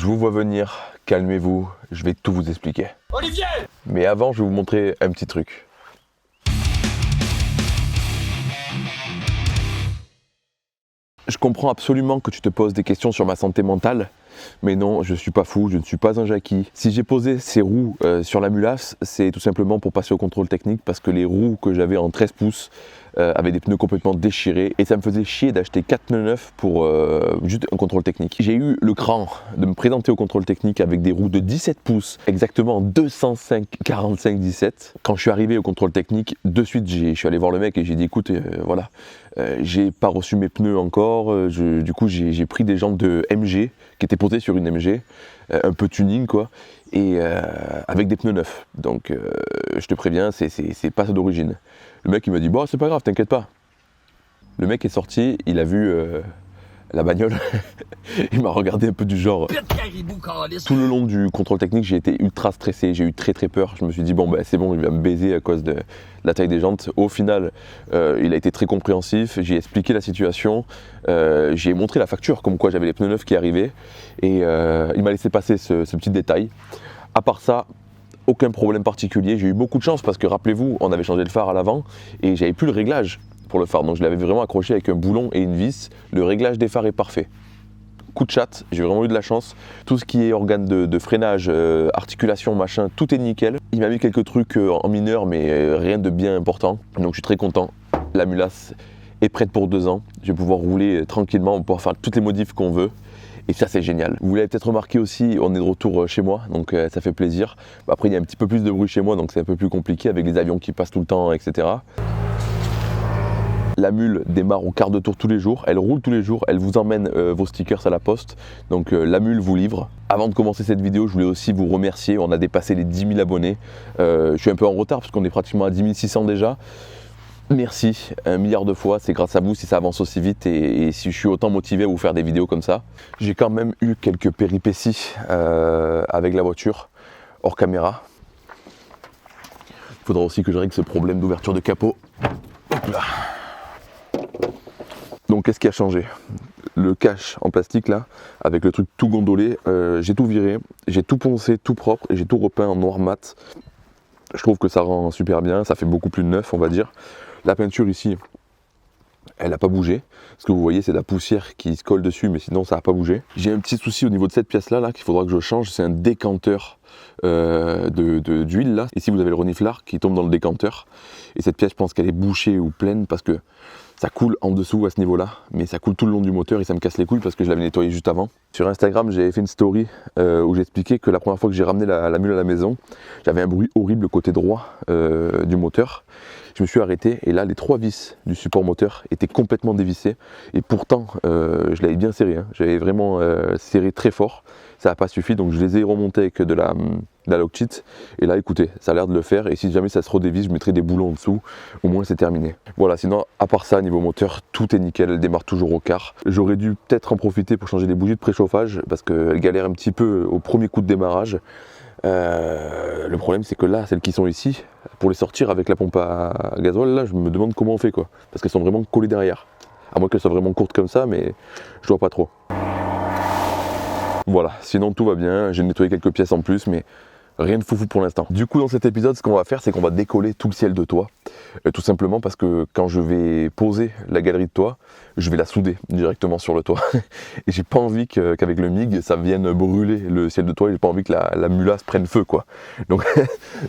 Je vous vois venir, calmez-vous, je vais tout vous expliquer. Olivier! Mais avant, je vais vous montrer un petit truc. Je comprends absolument que tu te poses des questions sur ma santé mentale, mais non, je ne suis pas fou, je ne suis pas un Jackie. Si j'ai posé ces roues sur la Mulasse, c'est tout simplement pour passer au contrôle technique, parce que les roues que j'avais en 13 pouces avaient des pneus complètement déchirés, et ça me faisait chier d'acheter 4 pneus neufs pour juste un contrôle technique. J'ai eu le cran de me présenter au contrôle technique avec des roues de 17 pouces, exactement 205 45 17. Quand je suis arrivé au contrôle technique, de suite je suis allé voir le mec et j'ai dit écoute, voilà, j'ai pas reçu mes pneus encore, du coup j'ai pris des jantes de MG qui étaient posées sur une MG, un peu tuning quoi, et avec des pneus neufs. Donc je te préviens, c'est pas ça d'origine. Le mec il m'a dit bon c'est pas grave, t'inquiète pas. Le mec est sorti, il a vu la bagnole, il m'a regardé un peu du genre. Tout le long du contrôle technique, j'ai été ultra stressé, j'ai eu très peur. Je me suis dit bon c'est bon, il va me baiser à cause de la taille des jantes. Au final, il a été très compréhensif, j'ai expliqué la situation, j'ai montré la facture comme quoi j'avais les pneus neufs qui arrivaient, et il m'a laissé passer ce petit détail. À part ça, aucun problème particulier, j'ai eu beaucoup de chance parce que rappelez-vous, on avait changé le phare à l'avant et j'avais plus le réglage pour le phare, donc je l'avais vraiment accroché avec un boulon et une vis. Le réglage des phares est parfait. Coup de chat, j'ai vraiment eu de la chance. Tout ce qui est organe de freinage, articulation, machin, tout est nickel. Il m'a mis quelques trucs en mineur, mais rien de bien important. Donc je suis très content. La Mulasse est prête pour 2 ans. Je vais pouvoir rouler tranquillement, on va pouvoir faire toutes les modifs qu'on veut. Et ça c'est génial. Vous l'avez peut-être remarqué aussi, on est de retour chez moi, donc ça fait plaisir. Après il y a un petit peu plus de bruit chez moi, donc c'est un peu plus compliqué avec les avions qui passent tout le temps, etc. La mule démarre au quart de tour tous les jours, elle roule tous les jours, elle vous emmène vos stickers à la poste, donc la mule vous livre. Avant de commencer cette vidéo, je voulais aussi vous remercier, on a dépassé les 10 000 abonnés. Je suis un peu en retard parce qu'on est pratiquement à 10 600 déjà. Merci 1 milliard de fois, c'est grâce à vous si ça avance aussi vite et si je suis autant motivé à vous faire des vidéos comme ça. J'ai quand même eu quelques péripéties avec la voiture, hors caméra. Il faudra aussi que je règle ce problème d'ouverture de capot. Hop là. Donc qu'est-ce qui a changé? Le cache en plastique là, avec le truc tout gondolé, j'ai tout viré, j'ai tout poncé, tout propre et j'ai tout repeint en noir mat. Je trouve que ça rend super bien, ça fait beaucoup plus neuf on va dire. La peinture ici, elle n'a pas bougé. Ce que vous voyez, c'est de la poussière qui se colle dessus, mais sinon ça n'a pas bougé. J'ai un petit souci au niveau de cette pièce-là qu'il faudra que je change. C'est un décanteur d'huile là. Ici, vous avez le reniflard qui tombe dans le décanteur. Et cette pièce, je pense qu'elle est bouchée ou pleine parce que ça coule en dessous à ce niveau-là, mais ça coule tout le long du moteur et ça me casse les couilles parce que je l'avais nettoyé juste avant. Sur Instagram, j'avais fait une story où j'expliquais que la première fois que j'ai ramené la mule à la maison, j'avais un bruit horrible côté droit du moteur. Je me suis arrêté et là, les 3 vis du support moteur étaient complètement dévissées et pourtant, je l'avais bien serré. Hein. J'avais vraiment serré très fort. Ça n'a pas suffi, donc je les ai remontés avec de la Loctite. Et là, écoutez, ça a l'air de le faire. Et si jamais ça se redévisse, je mettrai des boulons en dessous. Au moins, c'est terminé. Voilà, sinon, à part ça, niveau moteur, tout est nickel. Elle démarre toujours au quart. J'aurais dû peut-être en profiter pour changer les bougies de préchauffage parce qu'elle galère un petit peu au premier coup de démarrage. Le problème, c'est que là, celles qui sont ici, pour les sortir avec la pompe à gasoil, là, je me demande comment on fait quoi. Parce qu'elles sont vraiment collées derrière. À moins qu'elles soient vraiment courtes comme ça, mais je vois pas trop. Voilà, sinon tout va bien, j'ai nettoyé quelques pièces en plus, mais rien de foufou pour l'instant. Du coup, dans cet épisode, ce qu'on va faire, c'est qu'on va décoller tout le ciel de toit. Tout simplement parce que quand je vais poser la galerie de toit, je vais la souder directement sur le toit. Et j'ai pas envie qu'avec le MIG, ça vienne brûler le ciel de toit, et j'ai pas envie que la Mulasse prenne feu, quoi. Donc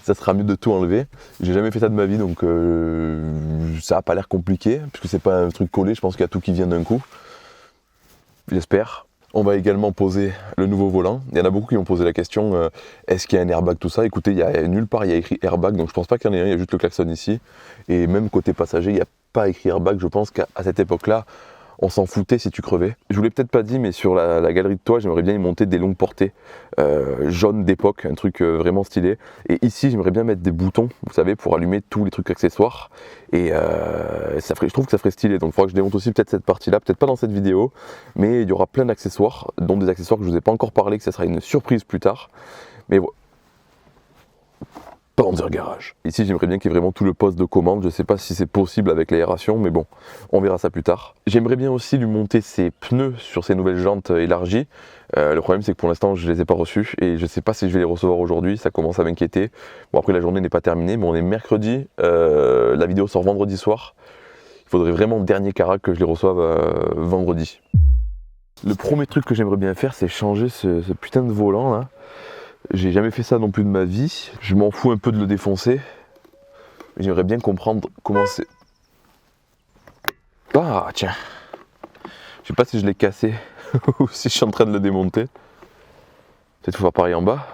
ça sera mieux de tout enlever. J'ai jamais fait ça de ma vie, donc ça a pas l'air compliqué, puisque c'est pas un truc collé, je pense qu'il y a tout qui vient d'un coup. J'espère. On va également poser le nouveau volant. Il y en a beaucoup qui ont posé la question, est-ce qu'il y a un airbag, tout ça? Écoutez, il y a nulle part il y a écrit airbag, donc je pense pas qu'il y en ait un, il y a juste le klaxon ici. Et même côté passager, il n'y a pas écrit airbag, je pense qu'à cette époque-là, on s'en foutait si tu crevais. Je vous l'ai peut-être pas dit, mais sur la galerie de toit, j'aimerais bien y monter des longues portées jaunes d'époque, un truc vraiment stylé. Et ici, j'aimerais bien mettre des boutons, vous savez, pour allumer tous les trucs accessoires. Et je trouve que ça ferait stylé. Donc il faudra que je démonte aussi peut-être cette partie-là, peut-être pas dans cette vidéo, mais il y aura plein d'accessoires, dont des accessoires que je vous ai pas encore parlé, que ça sera une surprise plus tard. Mais Panzer Garage. Ici, j'aimerais bien qu'il y ait vraiment tout le poste de commande. Je sais pas si c'est possible avec l'aération, mais bon, on verra ça plus tard. J'aimerais bien aussi lui monter ses pneus sur ses nouvelles jantes élargies. Le problème, c'est que pour l'instant, je les ai pas reçus et je sais pas si je vais les recevoir aujourd'hui. Ça commence à m'inquiéter. Bon, après, la journée n'est pas terminée, mais on est mercredi. La vidéo sort vendredi soir. Il faudrait vraiment, dernier carac, que je les reçoive vendredi. Le premier truc que j'aimerais bien faire, c'est changer ce putain de volant là. J'ai jamais fait ça non plus de ma vie. Je m'en fous un peu de le défoncer. J'aimerais bien comprendre comment c'est. Ah tiens. Je sais pas si je l'ai cassé ou si je suis en train de le démonter. Peut-être faut faire pareil en bas.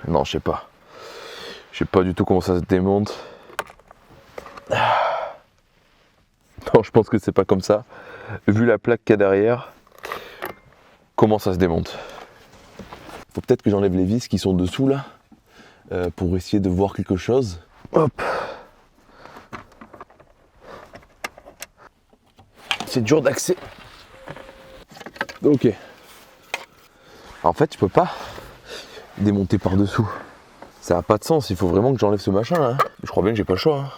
Non, je sais pas. Je sais pas du tout comment ça se démonte. Non, je pense que c'est pas comme ça. Vu la plaque qu'il y a derrière, comment ça se démonte. Faut peut-être que j'enlève les vis qui sont dessous là, pour essayer de voir quelque chose. Hop. C'est dur d'accès. Ok. En fait, je peux pas démonter par dessous. Ça n'a pas de sens, il faut vraiment que j'enlève ce machin là. Je crois bien que j'ai pas le choix.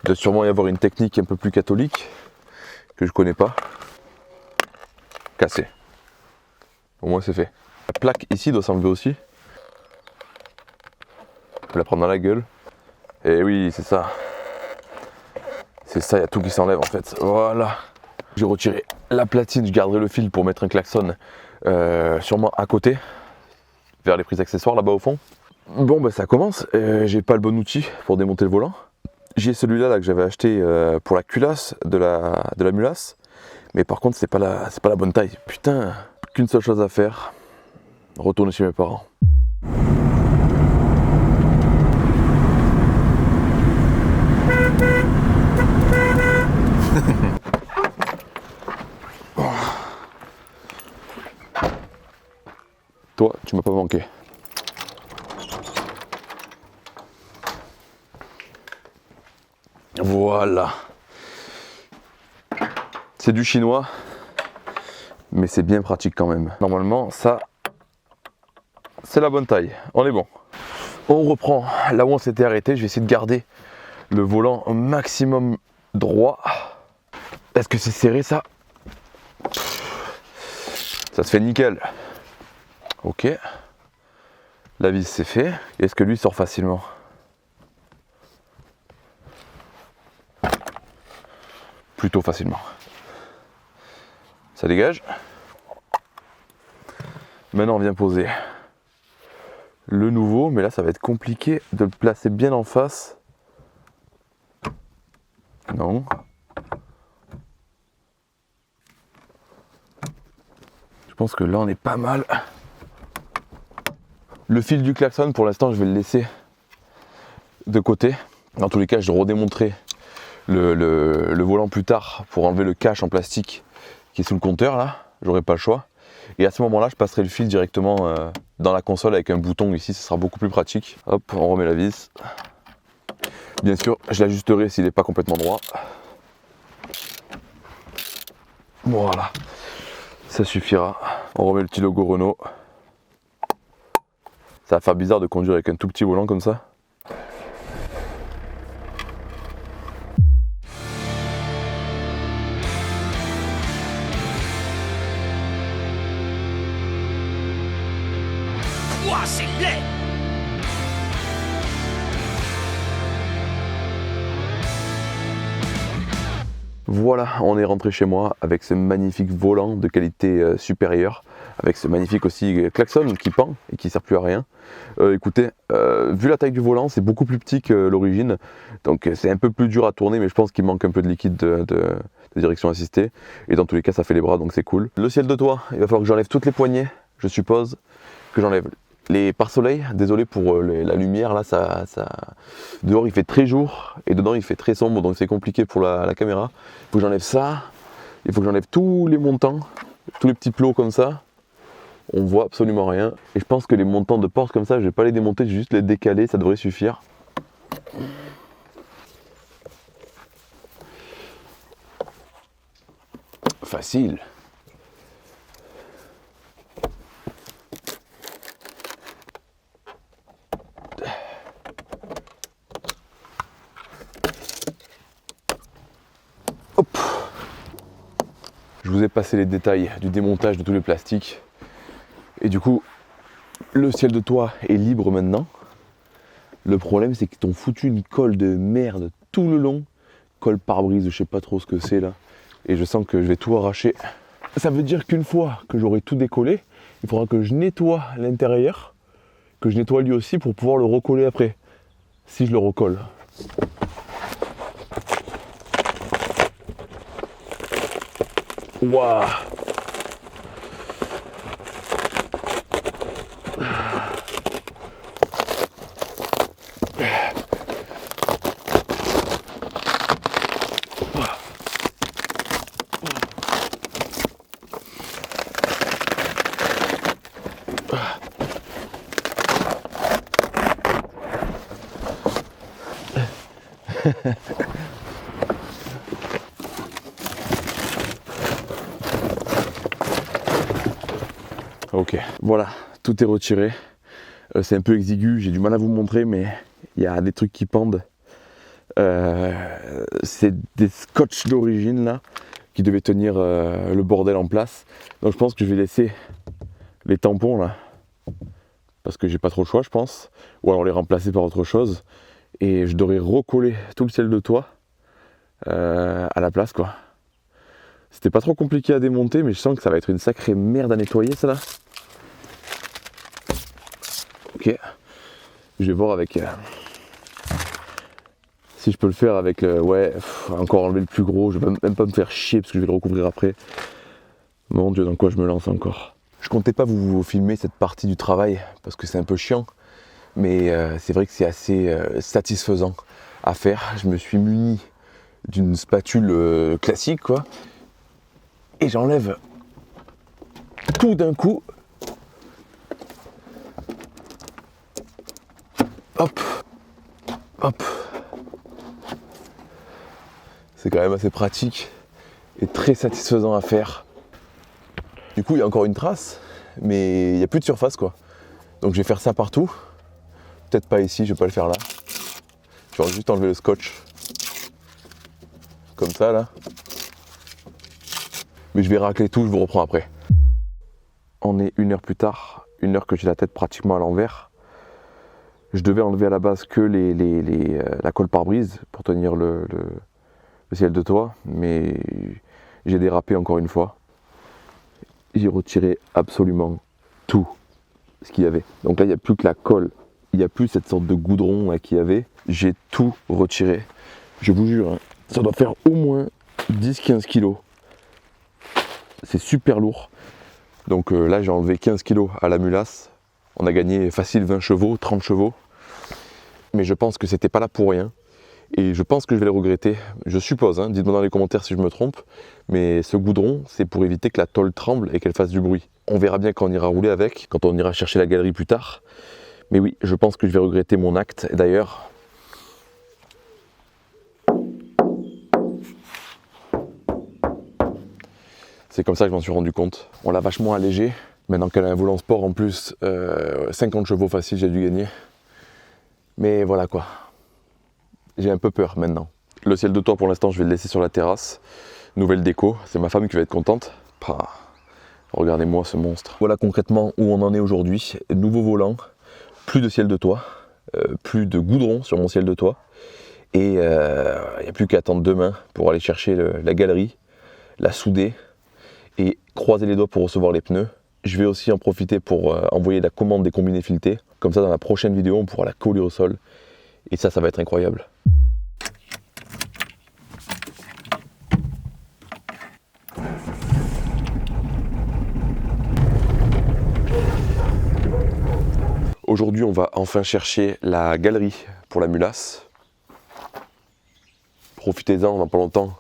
Il doit sûrement y avoir une technique un peu plus catholique que je connais pas. Cassé. Au moins c'est fait. La plaque ici doit s'enlever aussi. Je peux la prendre dans la gueule. Et oui, c'est ça. C'est ça, il y a tout qui s'enlève en fait. Voilà. J'ai retiré la platine, je garderai le fil pour mettre un klaxon sûrement à côté, vers les prises accessoires là-bas au fond. Bon bah ça commence, j'ai pas le bon outil pour démonter le volant. J'ai celui-là là, que j'avais acheté pour la culasse de la mulasse, mais par contre c'est pas la bonne taille. Putain, qu'une seule chose à faire, retourner chez mes parents. Toi, tu m'as pas manqué. Voilà. C'est du chinois, mais c'est bien pratique quand même. Normalement, ça, c'est la bonne taille. On est bon. On reprend là où on s'était arrêté. Je vais essayer de garder le volant au maximum droit. Est-ce que c'est serré ça? Ça se fait nickel. Ok. La vis c'est fait. Est-ce que lui sort facilement? Plutôt facilement. Ça dégage. Maintenant on vient poser le nouveau, mais là ça va être compliqué de le placer bien en face. Non. Je pense que là on est pas mal. Le fil du klaxon pour l'instant je vais le laisser de côté. Dans tous les cas je redémontrerai le volant plus tard pour enlever le cache en plastique qui est sous le compteur là. J'aurai pas le choix. Et à ce moment là je passerai le fil directement dans la console avec un bouton ici, ce sera beaucoup plus pratique. Hop, on remet la vis. Bien sûr je l'ajusterai s'il n'est pas complètement droit. Voilà, ça suffira. On remet le petit logo Renault. Ça va faire bizarre de conduire avec un tout petit volant comme ça. Ouah, c'est laid! Voilà, on est rentré chez moi avec ce magnifique volant de qualité supérieure, avec ce magnifique aussi klaxon qui pend et qui sert plus à rien. Écoutez, vu la taille du volant, c'est beaucoup plus petit que l'origine, donc c'est un peu plus dur à tourner, mais je pense qu'il manque un peu de liquide de direction assistée, et dans tous les cas ça fait les bras, donc c'est cool. Le ciel de toit, il va falloir que j'enlève toutes les poignées, je suppose, que j'enlève les pare-soleils, désolé pour la lumière là, dehors il fait très jour et dedans il fait très sombre, donc c'est compliqué pour la caméra. Il faut que j'enlève ça, il faut que j'enlève tous les montants, tous les petits plots comme ça, on voit absolument rien. Et je pense que les montants de porte comme ça, je vais pas les démonter, je vais juste les décaler, ça devrait suffire. Facile. Je vous ai passé les détails du démontage de tous les plastiques. Et du coup, le ciel de toit est libre maintenant. Le problème, c'est qu'ils t'ont foutu une colle de merde tout le long. Colle pare-brise, je sais pas trop ce que c'est là. Et je sens que je vais tout arracher. Ça veut dire qu'une fois que j'aurai tout décollé, il faudra que je nettoie l'intérieur, que je nettoie lui aussi pour pouvoir le recoller après. Si je le recolle. Waouh! Ok, voilà, tout est retiré. C'est un peu exigu, j'ai du mal à vous montrer, mais il y a des trucs qui pendent. C'est des scotch d'origine là, qui devaient tenir le bordel en place. Donc je pense que je vais laisser les tampons là, parce que j'ai pas trop le choix je pense, ou alors les remplacer par autre chose. Et je devrais recoller tout le ciel de toit à la place quoi. C'était pas trop compliqué à démonter, mais je sens que ça va être une sacrée merde à nettoyer ça là. Ok, je vais voir avec si je peux le faire avec encore enlever le plus gros. Je vais même pas me faire chier parce que je vais le recouvrir après. Mon Dieu, dans quoi je me lance encore. Je comptais pas vous filmer cette partie du travail parce que c'est un peu chiant, mais c'est vrai que c'est assez satisfaisant à faire. Je me suis muni d'une spatule classique quoi, et j'enlève tout d'un coup. Hop, hop. C'est quand même assez pratique et très satisfaisant à faire. Du coup, il y a encore une trace, mais il n'y a plus de surface quoi. Donc je vais faire ça partout. Peut-être pas ici, je vais pas le faire là. Je vais juste enlever le scotch. Comme ça là. Mais je vais racler tout, je vous reprends après. On est 1 heure plus tard, 1 heure que j'ai la tête pratiquement à l'envers. Je devais enlever à la base que la colle pare-brise pour tenir le ciel de toit, mais j'ai dérapé encore une fois. J'ai retiré absolument tout ce qu'il y avait. Donc là, il n'y a plus que la colle, il n'y a plus cette sorte de goudron qu'il y avait. J'ai tout retiré. Je vous jure, hein, ça doit faire au moins 10-15 kilos. C'est super lourd. Donc là, j'ai enlevé 15 kilos à la mulasse. On a gagné facile 20 chevaux, 30 chevaux. Mais je pense que c'était pas là pour rien. Et je pense que je vais le regretter. Je suppose, hein, dites-moi dans les commentaires si je me trompe. Mais ce goudron, c'est pour éviter que la tôle tremble et qu'elle fasse du bruit. On verra bien quand on ira rouler avec, quand on ira chercher la galerie plus tard. Mais oui, je pense que je vais regretter mon acte. Et d'ailleurs, c'est comme ça que je m'en suis rendu compte. On l'a vachement allégé. Maintenant qu'elle a un volant sport en plus, 50 chevaux facile, j'ai dû gagner. Mais voilà quoi. J'ai un peu peur maintenant. Le ciel de toit pour l'instant, je vais le laisser sur la terrasse. Nouvelle déco, c'est ma femme qui va être contente. Regardez-moi ce monstre. Voilà concrètement où on en est aujourd'hui. Nouveau volant, plus de ciel de toit, plus de goudron sur mon ciel de toit. Et il n'y a plus qu'à attendre demain pour aller chercher la galerie, la souder et croiser les doigts pour recevoir les pneus. Je vais aussi en profiter pour envoyer la commande des combinés filetés. Comme ça, dans la prochaine vidéo, on pourra la coller au sol. Et ça va être incroyable. Aujourd'hui, on va enfin chercher la galerie pour la mulasse. Profitez-en, dans pas longtemps,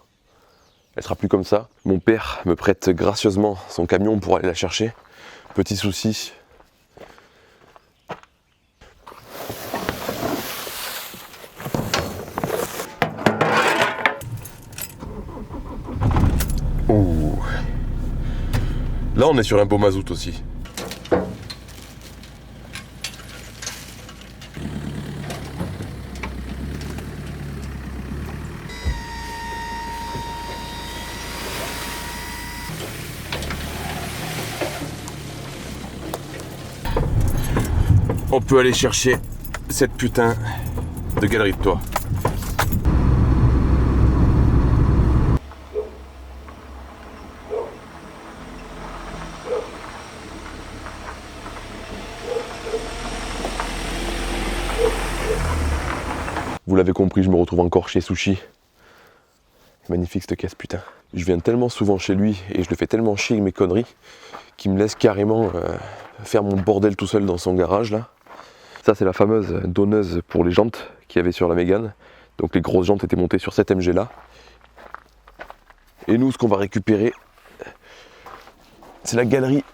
elle sera plus comme ça. Mon père me prête gracieusement son camion pour aller la chercher. Petit souci. Ouh. Là, on est sur un beau mazout aussi. On peut aller chercher cette putain de galerie de toit. Vous l'avez compris, je me retrouve encore chez Sushi. Magnifique cette caisse, putain. Je viens tellement souvent chez lui et je le fais tellement chier avec mes conneries qu'il me laisse carrément faire mon bordel tout seul dans son garage là. Ça c'est la fameuse donneuse pour les jantes qu'il y avait sur la Mégane. Donc les grosses jantes étaient montées sur cette MG là. Et nous ce qu'on va récupérer, c'est la galerie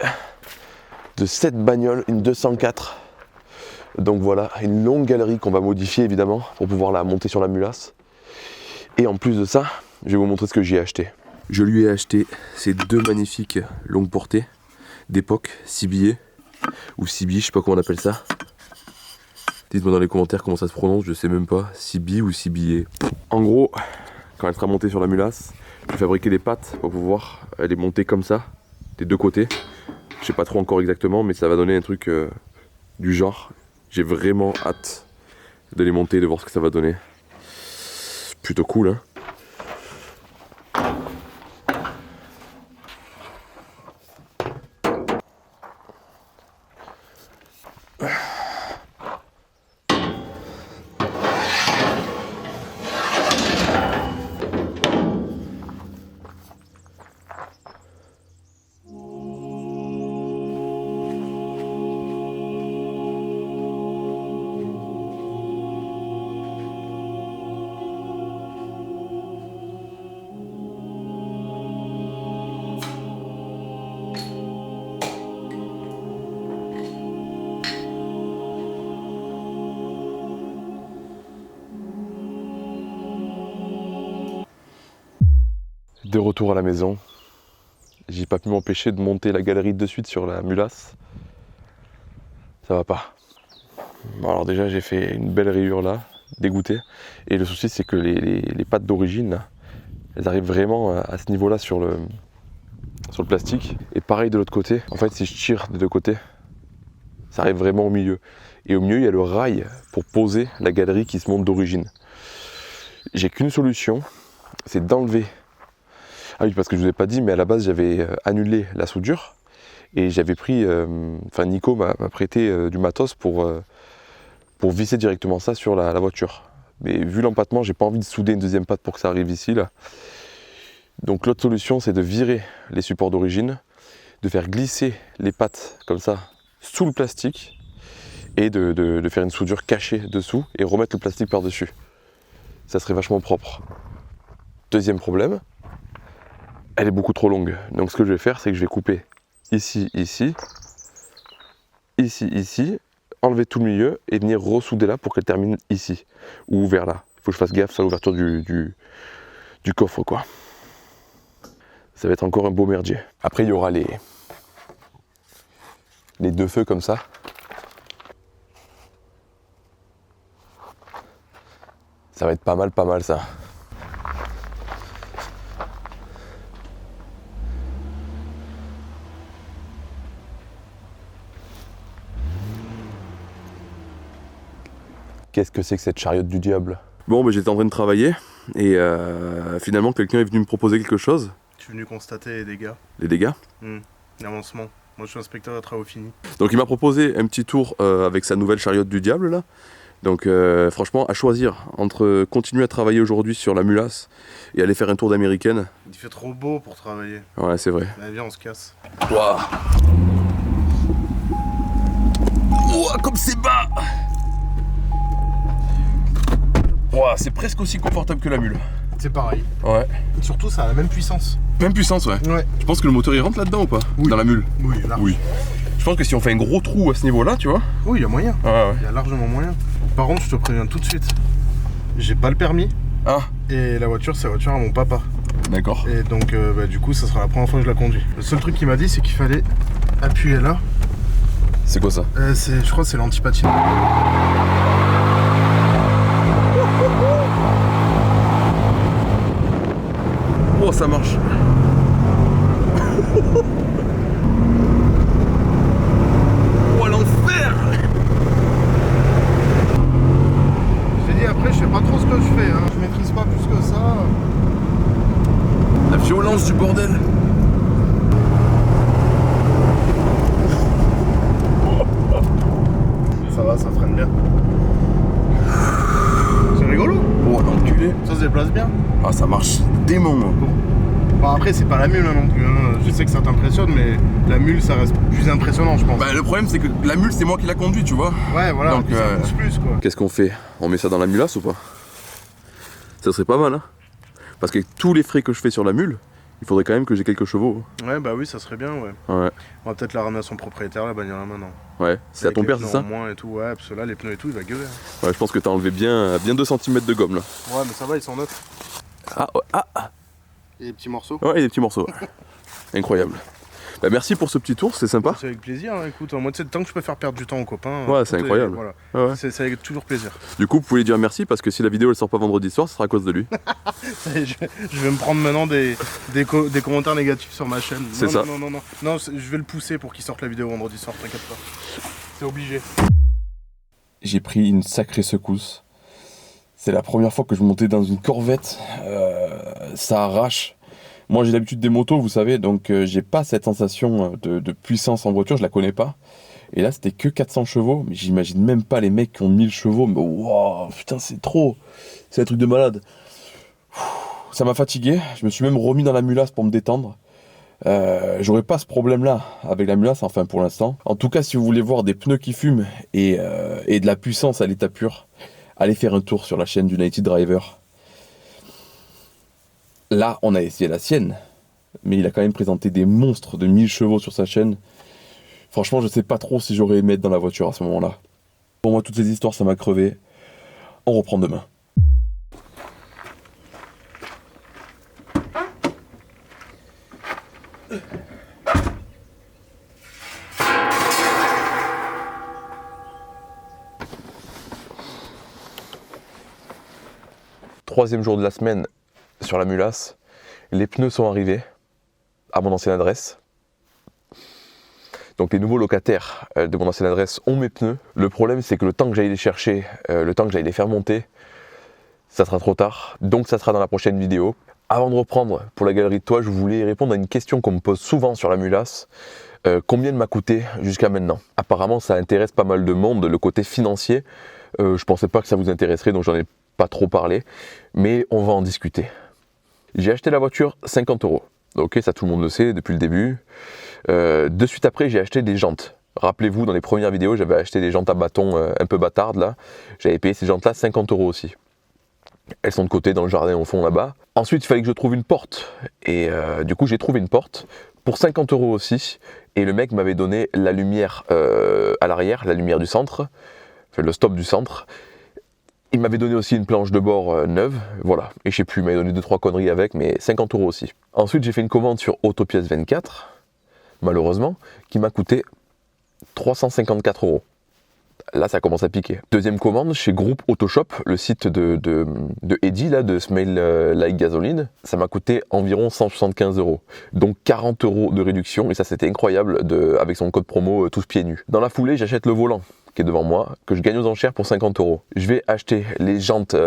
de cette bagnole, une 204. Donc voilà, une longue galerie qu'on va modifier évidemment pour pouvoir la monter sur la Mulasse. Et en plus de ça, je vais vous montrer ce que j'y ai acheté. Je lui ai acheté ces deux magnifiques longues portées d'époque, 6 billets, ou 6 billes, je sais pas comment on appelle ça. Dites-moi dans les commentaires comment ça se prononce, je sais même pas, 6 billes ou 6 billets. En gros, quand elle sera montée sur la Mulasse, je vais fabriquer des pattes pour pouvoir les monter comme ça, des deux côtés. Je sais pas trop encore exactement, mais ça va donner un truc du genre. J'ai vraiment hâte de les monter, de voir ce que ça va donner. Plutôt cool, hein. De retour à la maison, j'ai pas pu m'empêcher de monter la galerie de suite sur la Mulasse. Ça va pas. Alors déjà j'ai fait une belle rayure là, dégoûté. Et le souci c'est que les pattes d'origine, elles arrivent vraiment à ce niveau là sur le plastique. Et pareil de l'autre côté, en fait si je tire des deux côtés, ça arrive vraiment au milieu. Et au milieu il y a le rail pour poser la galerie qui se monte d'origine. J'ai qu'une solution, c'est d'enlever. Ah oui, parce que je vous ai pas dit, mais à la base j'avais annulé la soudure et j'avais pris, Nico m'a prêté du matos pour visser directement ça sur la voiture. Mais vu l'empattement, j'ai pas envie de souder une deuxième patte pour que ça arrive ici là. Donc l'autre solution c'est de virer les supports d'origine, de faire glisser les pattes comme ça sous le plastique et de faire une soudure cachée dessous et remettre le plastique par dessus. Ça serait vachement propre. Deuxième problème, elle est beaucoup trop longue. Donc ce que je vais faire, c'est que je vais couper ici, ici, ici, ici, enlever tout le milieu et venir ressouder là pour qu'elle termine ici ou vers là. Il faut que je fasse gaffe à l'ouverture du coffre quoi. Ça va être encore un beau merdier. Après il y aura les deux feux comme ça. Ça va être pas mal ça. Qu'est-ce que c'est que cette chariote du diable? Bon, j'étais en train de travailler et finalement quelqu'un est venu me proposer quelque chose. Je suis venu constater les dégâts. Les dégâts? L'avancement. Moi je suis inspecteur de travaux finis. Donc il m'a proposé un petit tour avec sa nouvelle chariote du diable là. Donc franchement à choisir entre continuer à travailler aujourd'hui sur la Mulasse et aller faire un tour d'américaine. Il fait trop beau pour travailler. Ouais c'est vrai. Allez viens on se casse. Waouh. Ouah, comme c'est bas. Ouah, c'est presque aussi confortable que la mule. C'est pareil. Ouais. Et surtout ça a la même puissance. Même puissance ouais. Ouais. Je pense que le moteur il rentre là-dedans ou pas? Oui. Dans la mule? Oui, large. Oui. Je pense que si on fait un gros trou à ce niveau-là, tu vois. Oui, il y a moyen. Ouais. Il y a largement moyen. Par contre, je te préviens tout de suite. J'ai pas le permis. Ah. Et la voiture, c'est la voiture à mon papa. D'accord. Et donc, du coup, ça sera la première fois que je la conduis. Le seul truc qu'il m'a dit, c'est qu'il fallait appuyer là. C'est quoi ça? Je crois que c'est l'antipatine. Oh, ça marche. ça va, ça freine bien. C'est rigolo. Oh l'enculé. Ça se déplace bien. Ah ça marche démon. Bon, après, c'est pas la mule hein, non plus. Hein. Je sais que ça t'impressionne, mais la mule, ça reste plus impressionnant, je pense. Bah le problème c'est que la mule c'est moi qui la conduis, tu vois. Ouais, voilà, donc, puis ça pousse plus quoi. Qu'est-ce qu'on fait? On met ça dans la mulasse ou pas? Ça serait pas mal, hein? Parce qu'avec tous les frais que je fais sur la mule, il faudrait quand même que j'ai quelques chevaux. Ouais, bah oui, ça serait bien, ouais. Ouais. On va peut-être la ramener à son propriétaire, la bagnole maintenant. Ouais, c'est à ton père, c'est ça? Moins et tout, ouais, parce que là, les pneus et tout, il va gueuler. Hein. Ouais, je pense que t'as enlevé bien 2 cm de gomme là. Ouais, mais ça va, ils sont neufs. Ah, ouais, ah. Et des petits morceaux. Ouais, il y a des petits morceaux. Incroyable. Bah, merci pour ce petit tour, c'est sympa. C'est avec plaisir, hein, écoute. Moi, tu sais, tant que je peux faire perdre du temps aux copains. Ouais, c'est incroyable. Voilà. Ouais. C'est avec toujours plaisir. Du coup, vous pouvez lui dire merci parce que si la vidéo elle sort pas vendredi soir, ce sera à cause de lui. Je vais me prendre maintenant des commentaires négatifs sur ma chaîne. C'est ça. Non, je vais le pousser pour qu'il sorte la vidéo vendredi soir, t'inquiète pas. C'est obligé. J'ai pris une sacrée secousse. C'est la première fois que je montais dans une Corvette. Ça arrache. Moi j'ai l'habitude des motos, vous savez, donc j'ai pas cette sensation de puissance en voiture, je la connais pas. Et là c'était que 400 chevaux, mais j'imagine même pas les mecs qui ont 1000 chevaux. Mais waouh, putain c'est trop. C'est un truc de malade. Ça m'a fatigué, je me suis même remis dans la mulasse pour me détendre. J'aurais pas ce problème là avec la mulasse, enfin pour l'instant. En tout cas si vous voulez voir des pneus qui fument et de la puissance à l'état pur, allez faire un tour sur la chaîne d'United Driver. Là, on a essayé la sienne, mais il a quand même présenté des monstres de 1000 chevaux sur sa chaîne. Franchement, je sais pas trop si j'aurais aimé être dans la voiture à ce moment-là. Pour moi, toutes ces histoires, ça m'a crevé. On reprend demain. Troisième jour de la semaine sur la mulasse, les pneus sont arrivés à mon ancienne adresse. Donc les nouveaux locataires de mon ancienne adresse ont mes pneus. Le problème c'est que le temps que j'aille les chercher, le temps que j'aille les faire monter, ça sera trop tard. Donc ça sera dans la prochaine vidéo. Avant de reprendre pour la galerie de toit, je voulais répondre à une question qu'on me pose souvent sur la mulasse. Combien m'a coûté jusqu'à maintenant? Apparemment ça intéresse pas mal de monde, le côté financier. Je pensais pas que ça vous intéresserait, donc j'en ai pas trop parlé. Mais on va en discuter. J'ai acheté la voiture 50 €. Ok, ça tout le monde le sait depuis le début. De suite après, j'ai acheté des jantes. Rappelez-vous, dans les premières vidéos, j'avais acheté des jantes à bâton un peu bâtardes là. J'avais payé ces jantes-là 50 € aussi. Elles sont de côté dans le jardin au fond là-bas. Ensuite, il fallait que je trouve une porte. Et du coup, j'ai trouvé une porte pour 50 € aussi. Et le mec m'avait donné la lumière à l'arrière, la lumière du centre, enfin, le stop du centre. Il m'avait donné aussi une planche de bord neuve, voilà, et je sais plus, il m'avait donné 2-3 conneries avec, mais 50 € aussi. Ensuite, j'ai fait une commande sur Autopièce 24, malheureusement, qui m'a coûté 354 €. Là, ça commence à piquer. Deuxième commande chez Groupe Autoshop, le site de Eddy, là, de Smell Like Gasoline, ça m'a coûté environ 175 €. Donc 40 € de réduction, et ça c'était incroyable, avec son code promo tous pieds nus. Dans la foulée, j'achète le volant qui est devant moi, que je gagne aux enchères pour 50 €. Je vais acheter les jantes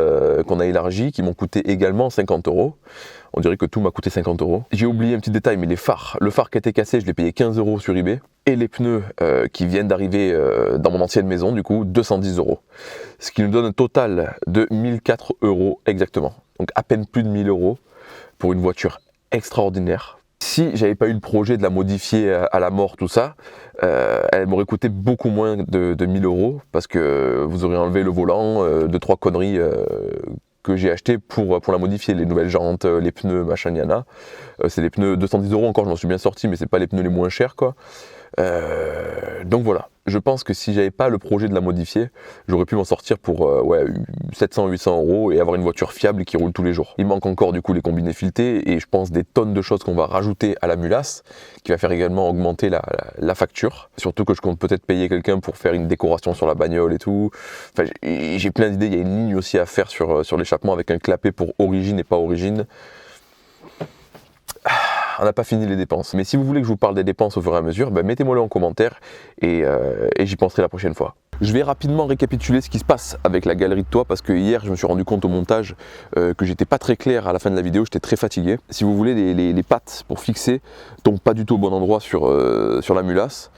qu'on a élargies, qui m'ont coûté également 50 €. On dirait que tout m'a coûté 50 €. J'ai oublié un petit détail, mais les phares, le phare qui était cassé, je l'ai payé 15 € sur eBay. Et les pneus qui viennent d'arriver dans mon ancienne maison, du coup, 210 €. Ce qui nous donne un total de 1004 € exactement. Donc à peine plus de 1000 € pour une voiture extraordinaire. Si j'avais pas eu le projet de la modifier à la mort, tout ça, elle m'aurait coûté beaucoup moins de 1000 € parce que vous aurez enlevé le volant, 2-3 conneries que j'ai acheté pour la modifier, les nouvelles jantes, les pneus, machin, yana. C'est les pneus 210 € encore, je m'en suis bien sorti, mais c'est pas les pneus les moins chers, quoi. Donc voilà, je pense que si j'avais pas le projet de la modifier, j'aurais pu m'en sortir pour 700-800 € et avoir une voiture fiable qui roule tous les jours. Il manque encore du coup les combinés filetés et je pense des tonnes de choses qu'on va rajouter à la mulasse, qui va faire également augmenter la facture. Surtout que je compte peut-être payer quelqu'un pour faire une décoration sur la bagnole et tout. Enfin, j'ai plein d'idées, il y a une ligne aussi à faire sur l'échappement avec un clapet pour origine et pas origine. On n'a pas fini les dépenses. Mais si vous voulez que je vous parle des dépenses au fur et à mesure, mettez-moi-le en commentaire et j'y penserai la prochaine fois. Je vais rapidement récapituler ce qui se passe avec la galerie de toit parce que hier je me suis rendu compte au montage que j'étais pas très clair à la fin de la vidéo, j'étais très fatigué. Si vous voulez, les pattes pour fixer tombent pas du tout au bon endroit sur la mulasse.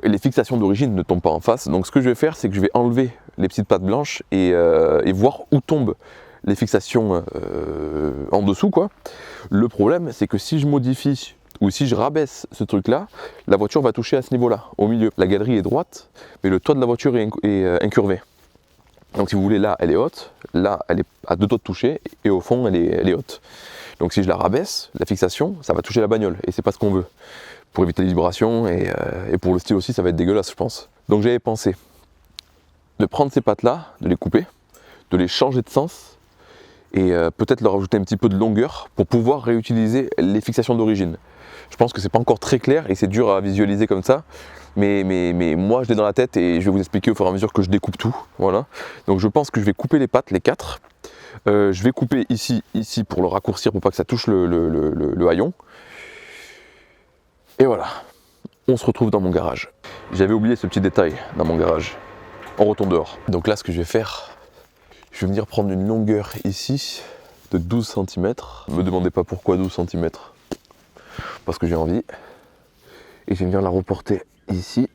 les fixations d'origine ne tombent pas en face. Donc ce que je vais faire, c'est que je vais enlever les petites pattes blanches et voir où tombent les fixations en dessous, quoi. Le problème, c'est que si je modifie ou si je rabaisse ce truc-là, la voiture va toucher à ce niveau-là, au milieu. La galerie est droite, mais le toit de la voiture est incurvé. Donc si vous voulez, là, elle est haute, là, elle est à 2 doigts de toucher, et au fond, elle est haute. Donc si je la rabaisse, la fixation, ça va toucher la bagnole, et c'est pas ce qu'on veut. Pour éviter les vibrations, et pour le style aussi, ça va être dégueulasse, je pense. Donc j'avais pensé de prendre ces pattes-là, de les couper, de les changer de sens, et peut-être leur ajouter un petit peu de longueur pour pouvoir réutiliser les fixations d'origine. Je pense que c'est pas encore très clair et c'est dur à visualiser comme ça, mais moi je l'ai dans la tête et je vais vous expliquer au fur et à mesure que je découpe tout. Voilà. Donc je pense que je vais couper les pattes, les 4. Je vais couper ici pour le raccourcir pour pas que ça touche le haillon. Et voilà, on se retrouve dans mon garage. J'avais oublié ce petit détail dans mon garage. On retourne dehors. Donc là, ce que je vais faire, je vais venir prendre une longueur ici de 12 cm. Ne me demandez pas pourquoi 12 cm. Parce que j'ai envie. Et je vais venir la reporter ici.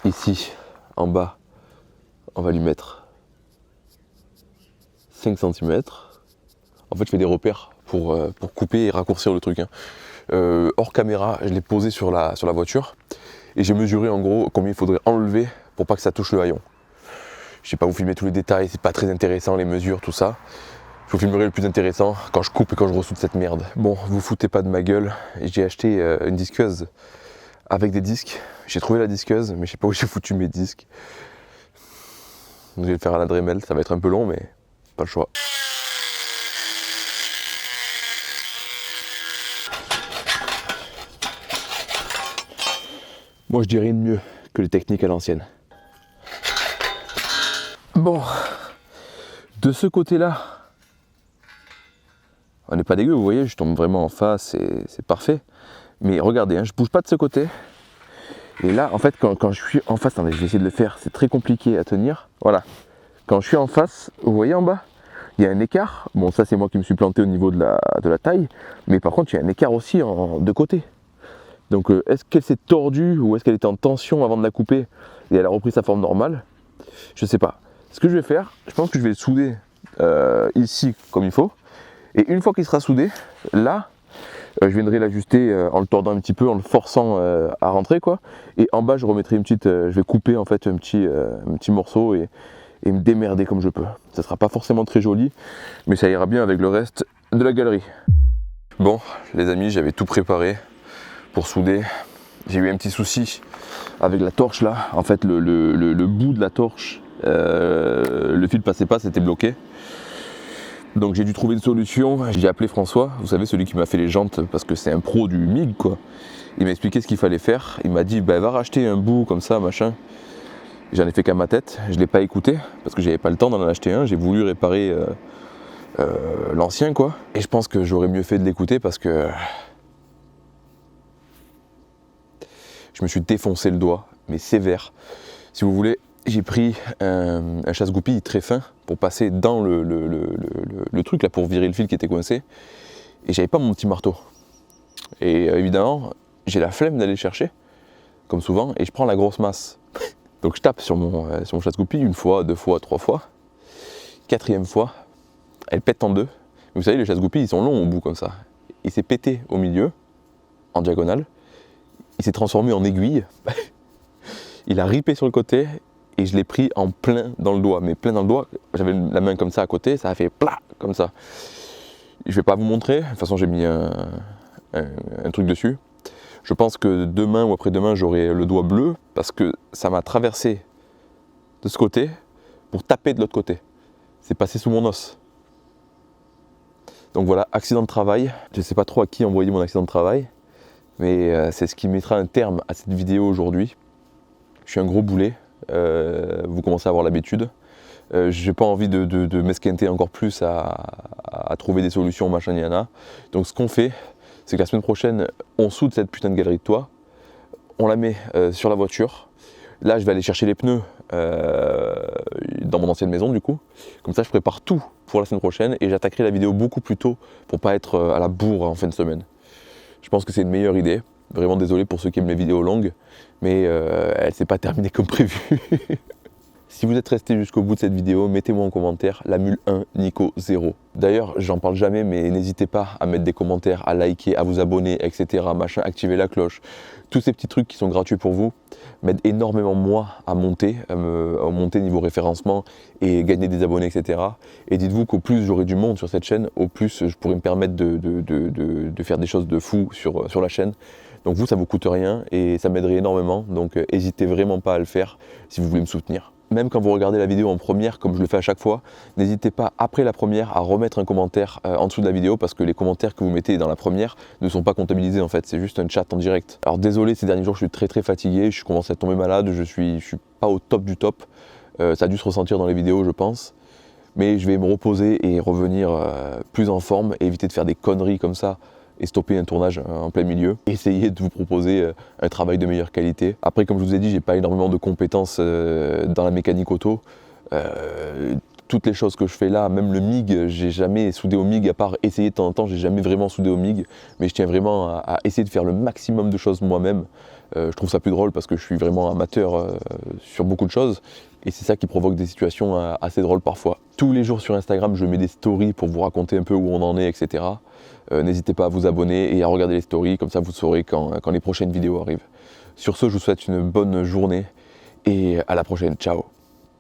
Ici, en bas, on va lui mettre 5 cm. En fait, je fais des repères pour couper et raccourcir le truc. Hors caméra, je l'ai posé sur la voiture. Et j'ai mesuré en gros combien il faudrait enlever pour pas que ça touche le haillon. Je ne vais pas vous filmer tous les détails, c'est pas très intéressant les mesures, tout ça. Je vous filmerai le plus intéressant quand je coupe et quand je ressoude cette merde. Bon, vous foutez pas de ma gueule. J'ai acheté une disqueuse avec des disques. J'ai trouvé la disqueuse, mais je sais pas où j'ai foutu mes disques. Donc je vais le faire à la Dremel, ça va être un peu long, mais pas le choix. Moi je dis rien de mieux que les techniques à l'ancienne. Bon, de ce côté-là, on n'est pas dégueu, vous voyez, je tombe vraiment en face, c'est parfait. Mais regardez, hein, je bouge pas de ce côté. Et là, en fait, quand je suis en face, attendez, je vais essayer de le faire, c'est très compliqué à tenir. Voilà, quand je suis en face, vous voyez en bas, il y a un écart. Bon, ça c'est moi qui me suis planté au niveau de la taille. Mais par contre, il y a un écart aussi de côté. Donc est-ce qu'elle s'est tordue ou est-ce qu'elle était en tension avant de la couper et elle a repris sa forme normale? Je sais pas. Ce que je vais faire, je pense que je vais le souder ici comme il faut. Et une fois qu'il sera soudé, là, je viendrai l'ajuster en le tordant un petit peu, en le forçant à rentrer, quoi. Et en bas, je remettrai une petite, je vais couper en fait un petit morceau et me démerder comme je peux. Ça sera pas forcément très joli, mais ça ira bien avec le reste de la galerie. Bon, les amis, j'avais tout préparé pour souder. J'ai eu un petit souci avec la torche là. En fait, le bout de la torche, le fil passait pas, c'était bloqué. Donc j'ai dû trouver une solution. J'ai appelé François, vous savez, celui qui m'a fait les jantes, parce que c'est un pro du MIG, quoi. Il m'a expliqué ce qu'il fallait faire. Il m'a dit, bah, va racheter un bout comme ça, machin. J'en ai fait qu'à ma tête. Je ne l'ai pas écouté, parce que j'avais pas le temps d'en acheter un. J'ai voulu réparer l'ancien, quoi. Et je pense que j'aurais mieux fait de l'écouter, parce que je me suis défoncé le doigt, mais sévère. Si vous voulez, j'ai pris un chasse-goupille très fin pour passer dans le truc là, pour virer le fil qui était coincé. Et j'avais pas mon petit marteau. Et évidemment, j'ai la flemme d'aller le chercher, comme souvent, et je prends la grosse masse. Donc je tape sur mon chasse-goupille 1 fois, 2 fois, 3 fois. 4e fois, elle pète en 2. Vous savez, les chasse-goupilles, ils sont longs au bout comme ça. Il s'est pété au milieu, en diagonale. Il s'est transformé en aiguille. Il a ripé sur le côté et je l'ai pris en plein dans le doigt. Mais plein dans le doigt, j'avais la main comme ça à côté, ça a fait plat comme ça. Je vais pas vous montrer, de toute façon j'ai mis un truc dessus. Je pense que demain ou après-demain j'aurai le doigt bleu parce que ça m'a traversé de ce côté pour taper de l'autre côté. C'est passé sous mon os. Donc voilà, accident de travail. Je ne sais pas trop à qui envoyer mon accident de travail, mais c'est ce qui mettra un terme à cette vidéo aujourd'hui. Je suis un gros boulet, vous commencez à avoir l'habitude. J'ai pas envie de m'esquinter encore plus à trouver des solutions, machin, yana. Donc ce qu'on fait, c'est que la semaine prochaine, on soude cette putain de galerie de toit, on la met sur la voiture. Là, je vais aller chercher les pneus dans mon ancienne maison, du coup. Comme ça, je prépare tout pour la semaine prochaine et j'attaquerai la vidéo beaucoup plus tôt pour pas être à la bourre en fin de semaine. Je pense que c'est une meilleure idée. Vraiment désolé pour ceux qui aiment les vidéos longues, mais elle s'est pas terminée comme prévu. Si vous êtes resté jusqu'au bout de cette vidéo, mettez-moi en commentaire la mule 1, Nico 0. D'ailleurs, j'en parle jamais, mais n'hésitez pas à mettre des commentaires, à liker, à vous abonner, etc. Machin, activer la cloche. Tous ces petits trucs qui sont gratuits pour vous m'aident énormément moi à monter niveau référencement et gagner des abonnés, etc. Et dites-vous qu'au plus j'aurai du monde sur cette chaîne, au plus je pourrai me permettre de faire des choses de fou sur la chaîne. Donc vous, ça vous coûte rien et ça m'aiderait énormément. Donc n'hésitez vraiment pas à le faire si vous voulez me soutenir. Même quand vous regardez la vidéo en première, comme je le fais à chaque fois, n'hésitez pas après la première à remettre un commentaire en dessous de la vidéo parce que les commentaires que vous mettez dans la première ne sont pas comptabilisés en fait, c'est juste un chat en direct. Alors désolé, ces derniers jours je suis très fatigué, je commence à tomber malade, je suis pas au top du top. Ça a dû se ressentir dans les vidéos je pense. Mais je vais me reposer et revenir plus en forme et éviter de faire des conneries comme ça et stopper un tournage en plein milieu. Essayez de vous proposer un travail de meilleure qualité. Après, comme je vous ai dit, j'ai pas énormément de compétences dans la mécanique auto. Toutes les choses que je fais là, même le MIG, j'ai jamais soudé au MIG, à part essayer de temps en temps, j'ai jamais vraiment soudé au MIG. Mais je tiens vraiment à essayer de faire le maximum de choses moi-même. Je trouve ça plus drôle parce que je suis vraiment amateur sur beaucoup de choses. Et c'est ça qui provoque des situations assez drôles parfois. Tous les jours sur Instagram, je mets des stories pour vous raconter un peu où on en est, etc. N'hésitez pas à vous abonner et à regarder les stories, comme ça vous saurez quand les prochaines vidéos arrivent. Sur ce, je vous souhaite une bonne journée et à la prochaine. Ciao!